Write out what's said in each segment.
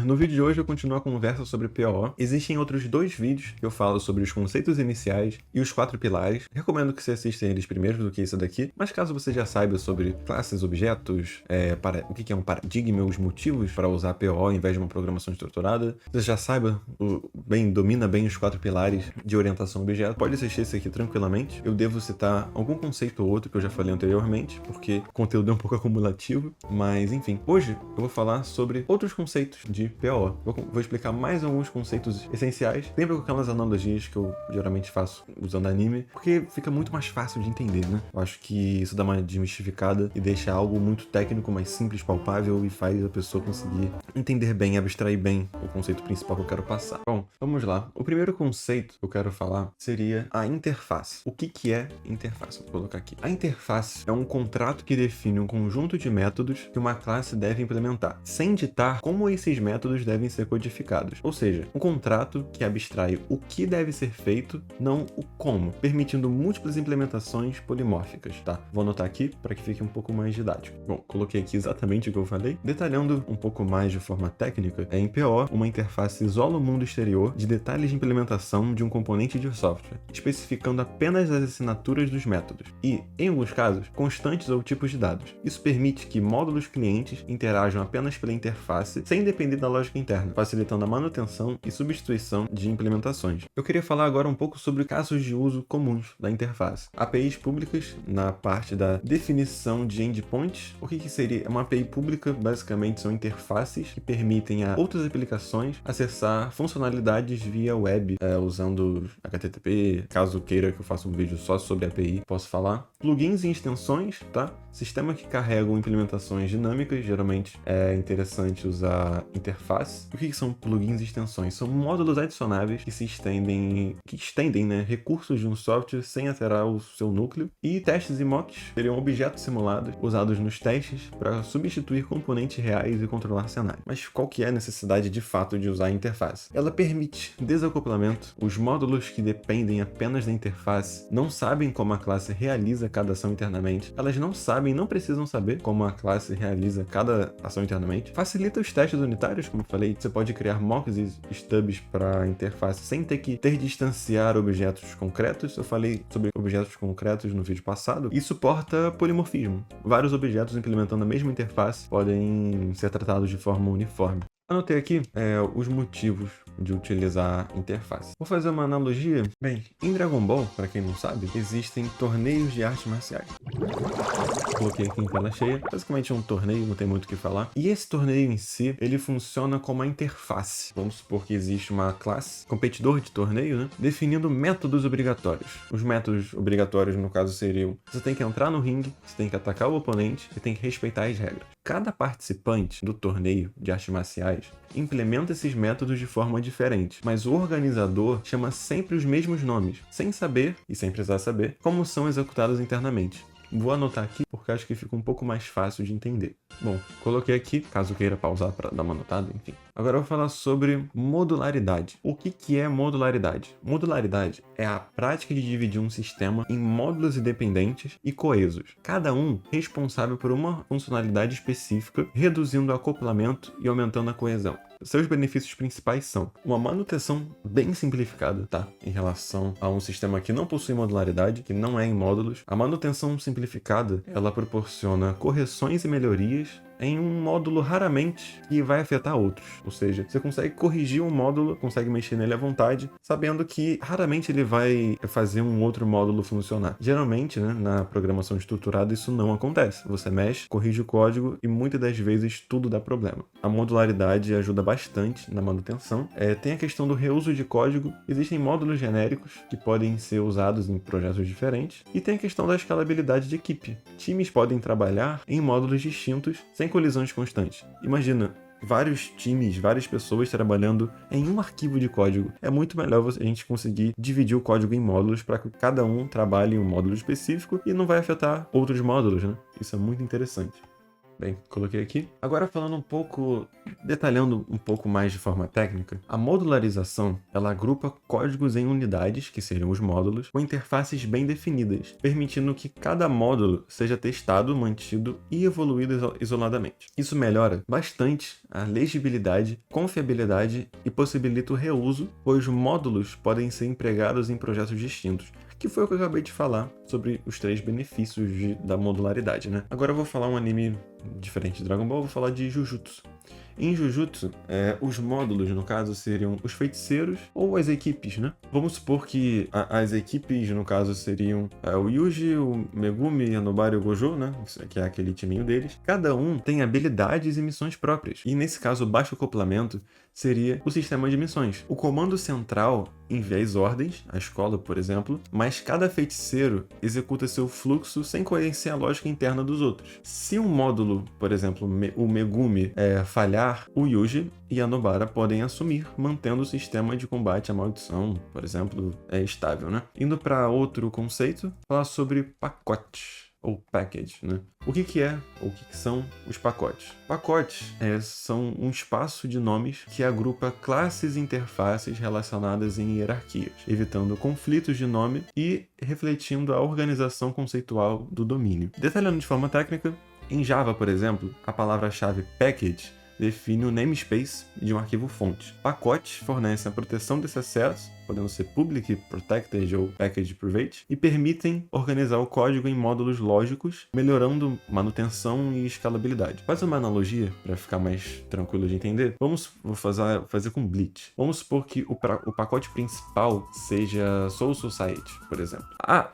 no vídeo de hoje eu continuo a conversa sobre PO. Existem outros 2 vídeos que eu falo sobre os conceitos iniciais e os 4 pilares. Recomendo que você assista eles primeiro do que esse daqui, mas caso você já saiba sobre classes, objetos, o que é um paradigma, os motivos para usar PO ao invés de uma programação estruturada, você já saiba, domina bem os 4 pilares de orientação a objeto, pode assistir esse aqui tranquilamente. Eu devo citar algum conceito ou outro que eu já falei anteriormente, porque o conteúdo é um pouco acumulativo, mas enfim. Hoje eu vou falar sobre outros conceitos de PO. Vou explicar mais alguns conceitos essenciais, sempre com aquelas analogias que eu geralmente faço usando anime, porque fica muito mais fácil de entender, né? Eu acho que isso dá uma desmistificada e deixa algo muito técnico, mais simples, palpável e faz a pessoa conseguir entender bem, abstrair bem o conceito principal que eu quero passar. Bom, vamos lá. O primeiro conceito que eu quero falar seria a interface. O que é interface? Vou colocar aqui. A interface é um contrato que define um conjunto de métodos que uma classe deve implementar, sem ditar como esses métodos devem ser codificados. Ou seja, um contrato que abstrai o que deve ser feito, não o como, permitindo múltiplas implementações polimórficas, tá? Vou anotar aqui para que fique um pouco mais didático. Bom, coloquei aqui exatamente o que eu falei. Detalhando um pouco mais de forma técnica, em PO, uma interface isola o mundo exterior de detalhes de implementação de um componente de software, especificando apenas as assinaturas dos métodos e, em alguns casos, constantes ou tipos de dados. Isso permite que módulos clientes interajam apenas pela interface, sem depender da lógica interna, facilitando a manutenção e substituição de implementações. Eu queria falar agora um pouco sobre casos de uso comuns da interface. APIs públicas, na parte da definição de endpoints. O que seria? Uma API pública, basicamente, são interfaces que permitem a outras aplicações acessar funcionalidades via web, usando HTTP. Caso queira que eu faça um vídeo só sobre API, posso falar. Plugins e extensões, tá? Sistema que carregam implementações dinâmicas, geralmente é interessante usar interface. O que são plugins e extensões? São módulos adicionáveis que estendem, né, recursos de um software sem alterar o seu núcleo. E testes e mocks seriam objetos simulados usados nos testes para substituir componentes reais e controlar cenário. Mas qual que é a necessidade de fato de usar a interface? Ela permite desacoplamento. Os módulos que dependem apenas da interface não sabem como a classe realiza cada ação internamente. Elas não precisam saber como a classe realiza cada ação internamente. Facilita os testes unitários, como eu falei. Você pode criar mocks e stubs para a interface sem ter que distanciar objetos concretos. Eu falei sobre objetos concretos no vídeo passado. E suporta polimorfismo. Vários objetos implementando a mesma interface podem ser tratados de forma uniforme. Anotei aqui os motivos de utilizar a interface. Vou fazer uma analogia. Bem, em Dragon Ball, para quem não sabe, existem torneios de artes marciais. Coloquei aqui em tela cheia. Basicamente é um torneio, não tem muito o que falar. E esse torneio em si, ele funciona como uma interface. Vamos supor que existe uma classe, competidor de torneio, né? Definindo métodos obrigatórios. Os métodos obrigatórios, no caso, seriam: você tem que entrar no ringue, você tem que atacar o oponente e tem que respeitar as regras. Cada participante do torneio de artes marciais implementa esses métodos de forma diferente, mas o organizador chama sempre os mesmos nomes, sem saber, e sem precisar saber, como são executados internamente. Vou anotar aqui porque acho que fica um pouco mais fácil de entender. Bom, coloquei aqui, caso queira pausar para dar uma anotada, enfim. Agora eu vou falar sobre modularidade. O que é modularidade? Modularidade é a prática de dividir um sistema em módulos independentes e coesos, cada um responsável por uma funcionalidade específica, reduzindo o acoplamento e aumentando a coesão. Seus benefícios principais são uma manutenção bem simplificada, tá? Em relação a um sistema que não possui modularidade, que não é em módulos. A manutenção simplificada, ela proporciona correções e melhorias em um módulo raramente que vai afetar outros. Ou seja, você consegue corrigir um módulo, consegue mexer nele à vontade, sabendo que raramente ele vai fazer um outro módulo funcionar. Geralmente, né, na programação estruturada, isso não acontece. Você mexe, corrige o código e muitas das vezes tudo dá problema. A modularidade ajuda bastante na manutenção. Tem a questão do reuso de código. Existem módulos genéricos que podem ser usados em projetos diferentes. E tem a questão da escalabilidade de equipe. Times podem trabalhar em módulos distintos sem colisões constantes. Imagina vários times, várias pessoas trabalhando em um arquivo de código. É muito melhor a gente conseguir dividir o código em módulos para que cada um trabalhe em um módulo específico e não vai afetar outros módulos, né? Isso é muito interessante. Bem, coloquei aqui. Agora falando um pouco, detalhando um pouco mais de forma técnica, a modularização, ela agrupa códigos em unidades, que seriam os módulos, com interfaces bem definidas, permitindo que cada módulo seja testado, mantido e evoluído isoladamente. Isso melhora bastante a legibilidade, confiabilidade e possibilita o reuso, pois módulos podem ser empregados em projetos distintos, que foi o que eu acabei de falar sobre os 3 benefícios da modularidade, né? Agora eu vou falar um anime diferente de Dragon Ball, eu vou falar de Jujutsu. Em Jujutsu, os módulos, no caso, seriam os feiticeiros ou as equipes, né? Vamos supor que as equipes, no caso, seriam o Yuji, o Megumi, a Nobara e o Gojo, né? Que é aquele timinho deles. Cada um tem habilidades e missões próprias. E nesse caso, o baixo acoplamento seria o sistema de missões. O comando central envia as ordens, a escola, por exemplo, mas cada feiticeiro executa seu fluxo sem conhecer a lógica interna dos outros. Se um módulo, por exemplo, o Megumi, falhar, o Yuji e a Nobara podem assumir, mantendo o sistema de combate à maldição, por exemplo, estável, né? Indo para outro conceito, falar sobre pacotes. Ou package, né? O que é, ou o que são os pacotes? Pacotes são um espaço de nomes que agrupa classes e interfaces relacionadas em hierarquias, evitando conflitos de nome e refletindo a organização conceitual do domínio. Detalhando de forma técnica, em Java, por exemplo, a palavra-chave package define o namespace de um arquivo fonte. Pacotes fornecem a proteção desse acesso, podendo ser Public Protected ou Package Private, e permitem organizar o código em módulos lógicos, melhorando manutenção e escalabilidade. Faz uma analogia, para ficar mais tranquilo de entender. Vou fazer com Bleach. Vamos supor que o pacote principal seja Soul Society, por exemplo.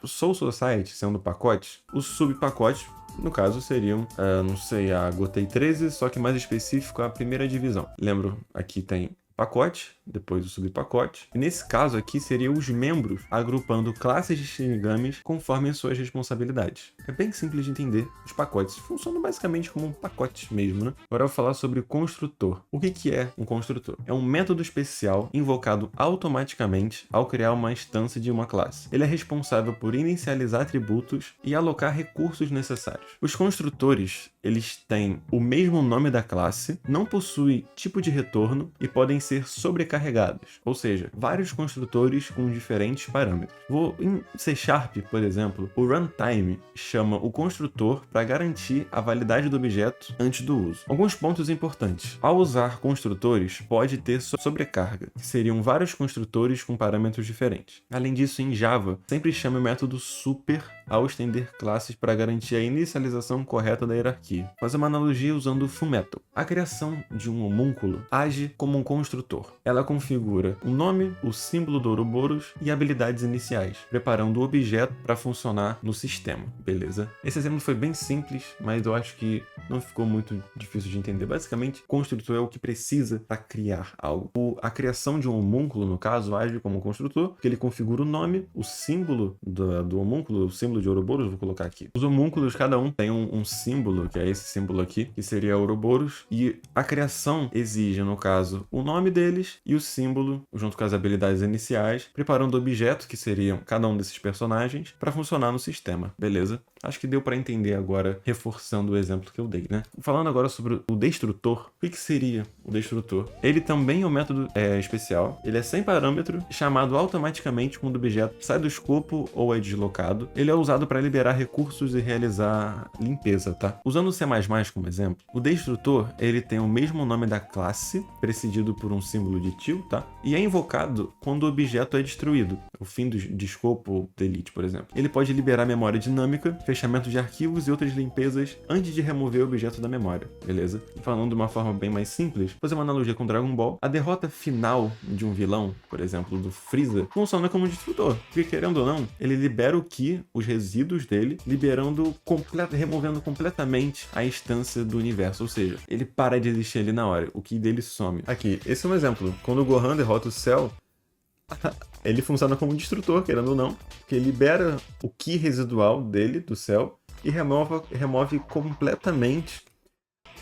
Soul Society sendo o pacote, os subpacotes no caso seriam, a Gotei 13, só que mais específico a primeira divisão. Lembro, aqui tem pacote, depois o subpacote. E nesse caso aqui seriam os membros agrupando classes de Shinigamis conforme suas responsabilidades. É bem simples de entender. Os pacotes funcionam basicamente como um pacote mesmo, né? Agora eu vou falar sobre o construtor. O que é um construtor? É um método especial invocado automaticamente ao criar uma instância de uma classe. Ele é responsável por inicializar atributos e alocar recursos necessários. Os construtores, eles têm o mesmo nome da classe, não possuem tipo de retorno e podem ser sobrecarregados, ou seja, vários construtores com diferentes parâmetros. Em C#, por exemplo, o runtime chama o construtor para garantir a validade do objeto antes do uso. Alguns pontos importantes. Ao usar construtores, pode ter sobrecarga, que seriam vários construtores com parâmetros diferentes. Além disso, em Java, sempre chama o método super ao estender classes para garantir a inicialização correta da hierarquia. Faz uma analogia usando o Fullmetal. A criação de um homúnculo age como um construtor. Ela configura o nome, o símbolo do Ouroboros e habilidades iniciais, preparando o objeto para funcionar no sistema, beleza? Esse exemplo foi bem simples, mas eu acho que não ficou muito difícil de entender. Basicamente, construtor é o que precisa para criar algo. A criação de um homúnculo, no caso, age como um construtor, porque ele configura o nome, o símbolo do homúnculo, o símbolo de Ouroboros, vou colocar aqui. Os homúnculos, cada um tem um símbolo, que é esse símbolo aqui, que seria Ouroboros, e a criação exige, no caso, o nome deles e o símbolo, junto com as habilidades iniciais, preparando o objeto, que seriam cada um desses personagens, para funcionar no sistema, beleza? Acho que deu para entender agora, reforçando o exemplo que eu dei, né? Falando agora sobre o destrutor, o que seria o destrutor? Ele também é um método especial, ele é sem parâmetro, chamado automaticamente quando o objeto sai do escopo ou é deslocado. Ele é usado para liberar recursos e realizar limpeza, tá? Usando o C++ como exemplo, o destrutor, ele tem o mesmo nome da classe, precedido por um símbolo de til, tá? E é invocado quando o objeto é destruído, o fim de escopo ou delete, por exemplo. Ele pode liberar memória dinâmica, fechamento de arquivos e outras limpezas antes de remover o objeto da memória, beleza? E falando de uma forma bem mais simples, fazer uma analogia com Dragon Ball, a derrota final de um vilão, por exemplo, do Freeza, funciona como um destrutor, porque querendo ou não, ele libera o Ki, os resíduos dele, removendo completamente a instância do universo, ou seja, ele para de existir ali na hora, o Ki dele some. Aqui, esse é um exemplo, quando o Gohan derrota o Cell, ele funciona como um destrutor, querendo ou não, porque ele libera o Ki residual dele, do Cell, e remove completamente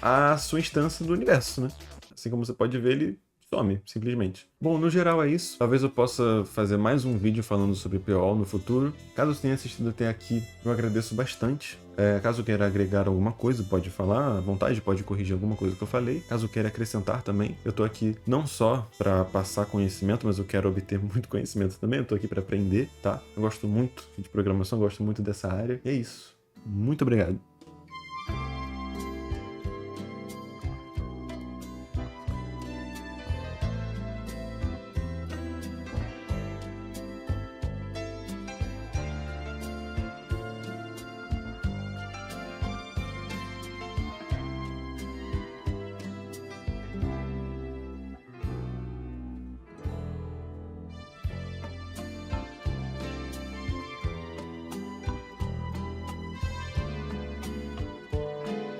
a sua instância do universo, né? Assim como você pode ver, ele some, simplesmente. Bom, no geral é isso. Talvez eu possa fazer mais um vídeo falando sobre PO no futuro. Caso você tenha assistido até aqui, eu agradeço bastante. Caso queira agregar alguma coisa, pode falar à vontade, pode corrigir alguma coisa que eu falei. Caso queira acrescentar também, eu tô aqui não só para passar conhecimento, mas eu quero obter muito conhecimento também. Eu tô aqui para aprender, tá? Eu gosto muito de programação, gosto muito dessa área. E é isso. Muito obrigado.